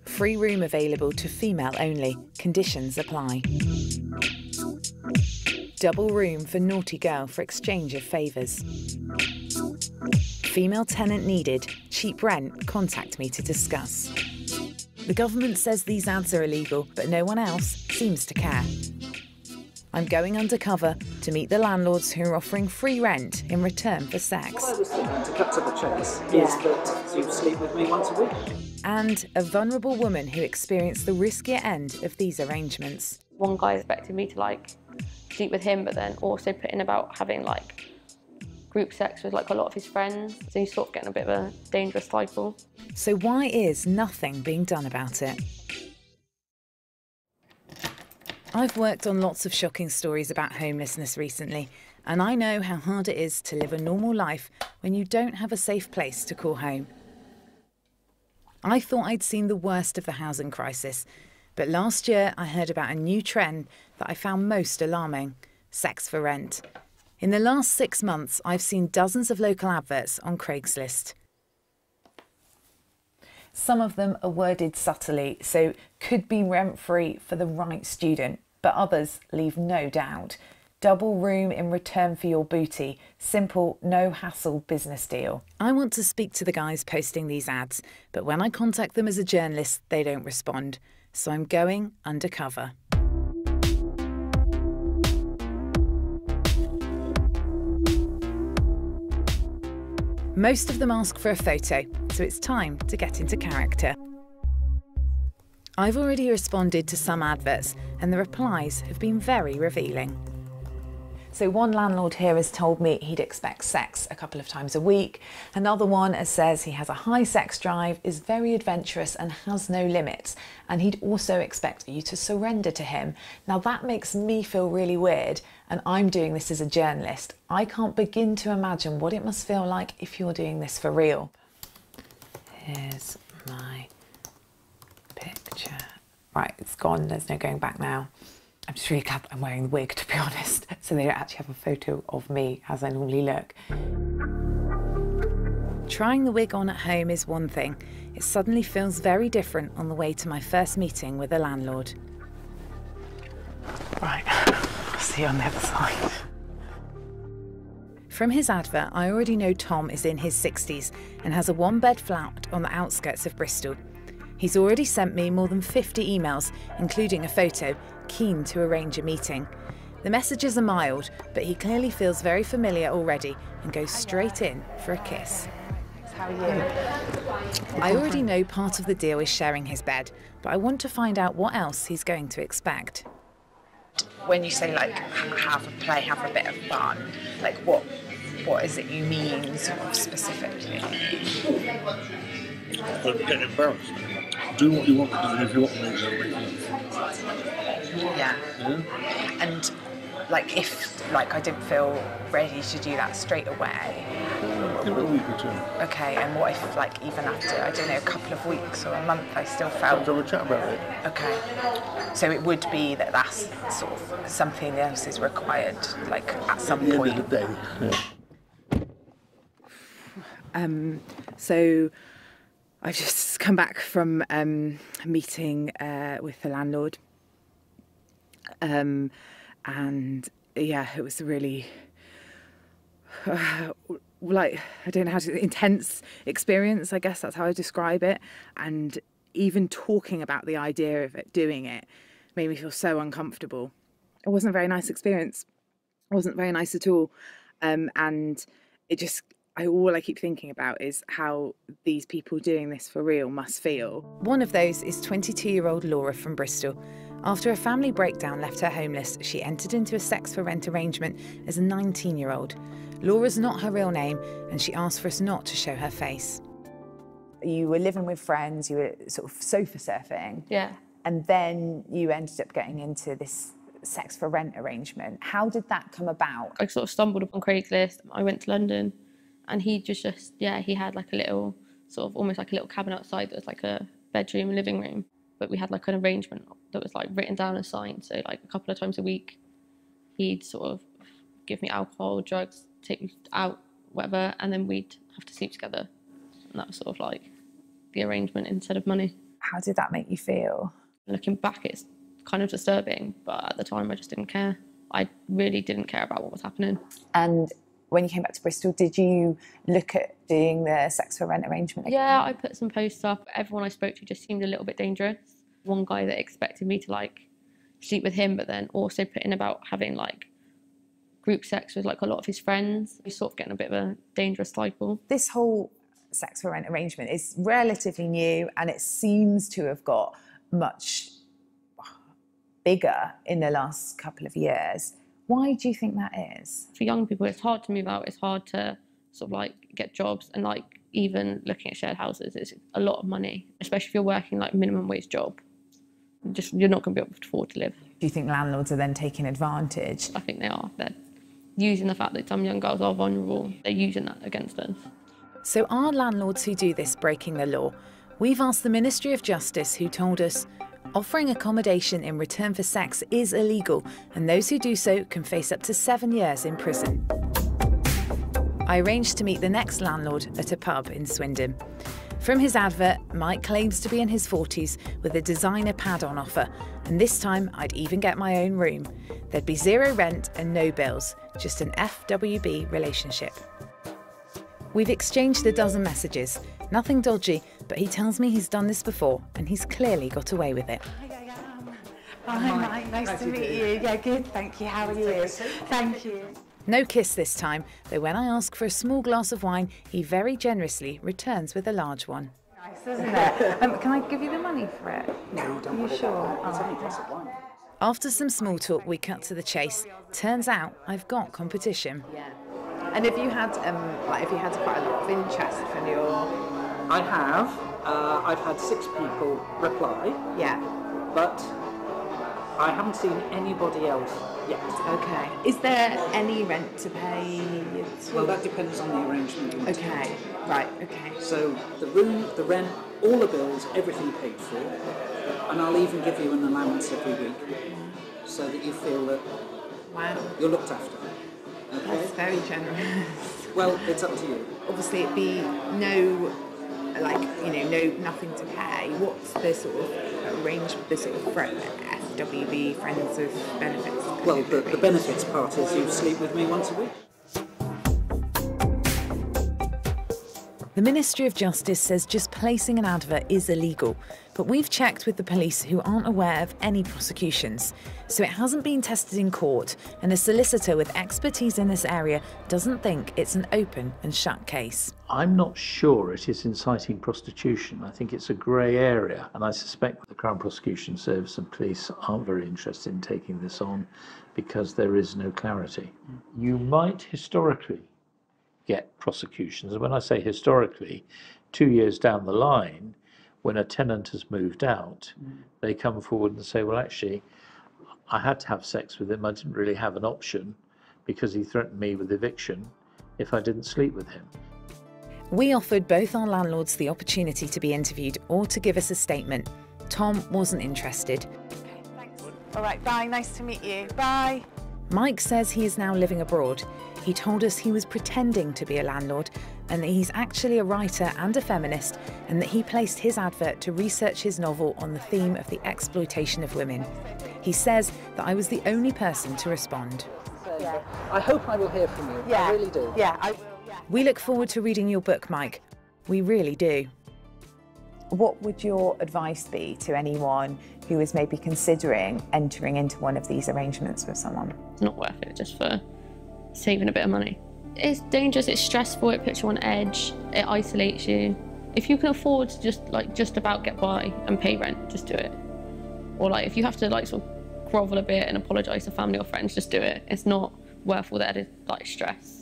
Free room available to female only. Conditions apply. Double room for naughty girl for exchange of favours. Female tenant needed. Cheap rent. Contact me to discuss. The government says these ads are illegal, but no one else seems to care. I'm going undercover to meet the landlords who are offering free rent in return for sex. What I was thinking, to cut to the chase, is that you sleep with me once a week. And a vulnerable woman who experienced the riskier end of these arrangements. One guy expected me to sleep with him, but then also put in about having group sex with a lot of his friends. So he's sort of getting a bit of a dangerous cycle. So why is nothing being done about it? I've worked on lots of shocking stories about homelessness recently, and I know how hard it is to live a normal life when you don't have a safe place to call home. I thought I'd seen the worst of the housing crisis, but last year I heard about a new trend that I found most alarming: sex for rent. In the last 6 months, I've seen dozens of local adverts on Craigslist. Some of them are worded subtly, so could be rent-free for the right student, but others leave no doubt. Double room in return for your booty. Simple, no-hassle business deal. I want to speak to the guys posting these ads, but when I contact them as a journalist, they don't respond. So I'm going undercover. Most of them ask for a photo, so it's time to get into character. I've already responded to some adverts, and the replies have been very revealing. So one landlord here has told me he'd expect sex a couple of times a week. Another one says he has a high sex drive, is very adventurous and has no limits. And he'd also expect you to surrender to him. Now that makes me feel really weird, and I'm doing this as a journalist. I can't begin to imagine what it must feel like if you're doing this for real. Here's my picture. Right, it's gone, there's no going back now. I'm just really glad that I'm wearing the wig, to be honest, so they don't actually have a photo of me as I normally look. Trying the wig on at home is one thing. It suddenly feels very different on the way to my first meeting with a landlord. Right, I'll see you on the other side. From his advert, I already know Tom is in his 60s and has a one-bed flat on the outskirts of Bristol. He's already sent me more than 50 emails, including a photo, keen to arrange a meeting. The messages are mild, but he clearly feels very familiar already and goes straight in for a kiss. How are you? I already know part of the deal is sharing his bed, but I want to find out what else he's going to expect. When you say have a play, have a bit of fun, what is it you mean sort of specifically? Don't get embarrassed. Do what you want to do, and if you want to make it. Yeah. And if I didn't feel ready to do that straight away. Give it a week or two. Okay, and what if even after, I don't know, a couple of weeks or a month I still felt... Have a chat about it. Okay. So it would be that's sort of something else is required, at some point. At the end of the day, yeah. So I've just come back from a meeting with the landlord. And yeah, it was really I don't know how to, intense experience, I guess that's how I describe it. And even talking about the idea of doing it made me feel so uncomfortable. It wasn't a very nice experience. It wasn't very nice at all. And it just, all I keep thinking about is how these people doing this for real must feel. One of those is 22-year-old Laura from Bristol. After a family breakdown left her homeless, she entered into a sex for rent arrangement as a 19-year-old. Laura's not her real name, and she asked for us not to show her face. You were living with friends, you were sort of sofa surfing. Yeah. And then you ended up getting into this sex for rent arrangement. How did that come about? I sort of stumbled upon Craigslist. I went to London, and he he had a little, sort of almost like a little cabin outside that was like a bedroom and living room. But we had an arrangement that was written down and signed. So a couple of times a week, he'd sort of give me alcohol, drugs, take me out whatever, and then we'd have to sleep together. And that was sort of like the arrangement instead of money. How did that make you feel? Looking back, it's kind of disturbing, but at the time I just didn't care. I really didn't care about what was happening. And when you came back to Bristol, did you look at doing the sex for rent arrangement again? Yeah, I put some posts up. Everyone I spoke to just seemed a little bit dangerous. One guy that expected me to like sleep with him, but then also put in about having like group sex with like a lot of his friends. He's sort of getting a bit of a dangerous cycle. This whole sex for rent arrangement is relatively new, and it seems to have got much bigger in the last couple of years. Why do you think that is? For young people, it's hard to move out. It's hard to sort of like get jobs, and like even looking at shared houses, it's a lot of money, especially if you're working like minimum wage job. You're not going to be able to afford to live. Do you think landlords are then taking advantage? I think they are. They're using the fact that some young girls are vulnerable. They're using that against us. So are landlords who do this breaking the law? We've asked the Ministry of Justice, who told us offering accommodation in return for sex is illegal, and those who do so can face up to 7 years in prison. I arranged to meet the next landlord at a pub in Swindon. From his advert, Mike claims to be in his 40s with a designer pad on offer, and this time I'd even get my own room. There'd be zero rent and no bills, just an FWB relationship. We've exchanged a dozen messages, nothing dodgy, but he tells me he's done this before and he's clearly got away with it. Hi Mike, nice to meet you. Yeah, good, thank you. How are you? Thank you. No kiss this time, though when I ask for a small glass of wine, he very generously returns with a large one. Nice, isn't it? Can I give you the money for it? No, don't worry sure? about it. It's only a glass of wine. After some small talk, we cut to the chase. Turns out I've got competition. Yeah. And if you had, quite a lot of interest from your... I have. I've had 6 people reply. Yeah. But I haven't seen anybody else yet. Okay. Is there any rent to pay? Well, that depends on the arrangement. Okay. Right. Okay. So the room, the rent, all the bills, everything paid for, and I'll even give you an allowance every week, so that you feel that you're looked after. Okay? That's very generous. Well, it's up to you. Obviously, it'd be nothing to pay. What's the sort of arrangement, the sort of FWB, Friends with Benefits? Well, the benefits part is you sleep with me once a week. The Ministry of Justice says just placing an advert is illegal, but we've checked with the police who aren't aware of any prosecutions. So it hasn't been tested in court, and a solicitor with expertise in this area doesn't think it's an open and shut case. I'm not sure it is inciting prostitution. I think it's a grey area, and I suspect the Crown Prosecution Service and police aren't very interested in taking this on because there is no clarity. You might historically get prosecutions, and when I say historically, 2 years down the line, when a tenant has moved out, they come forward and say, well, actually, I had to have sex with him. I didn't really have an option because he threatened me with eviction if I didn't sleep with him. We offered both our landlords the opportunity to be interviewed or to give us a statement. Tom wasn't interested. Okay, thanks. All right, bye. Nice to meet you. Bye. Mike says he is now living abroad. He told us he was pretending to be a landlord and that he's actually a writer and a feminist, and that he placed his advert to research his novel on the theme of the exploitation of women. He says that I was the only person to respond. Yeah. I hope I will hear from you. Yeah. I really do. Yeah, I will. Yeah. We look forward to reading your book, Mike. We really do. What would your advice be to anyone who is maybe considering entering into one of these arrangements with someone? It's not worth it just for saving a bit of money. It's dangerous, it's stressful, it puts you on edge, it isolates you. If you can afford to just about get by and pay rent, just do it. Or if you have to sort of grovel a bit and apologise to family or friends, just do it. It's not worth all that stress.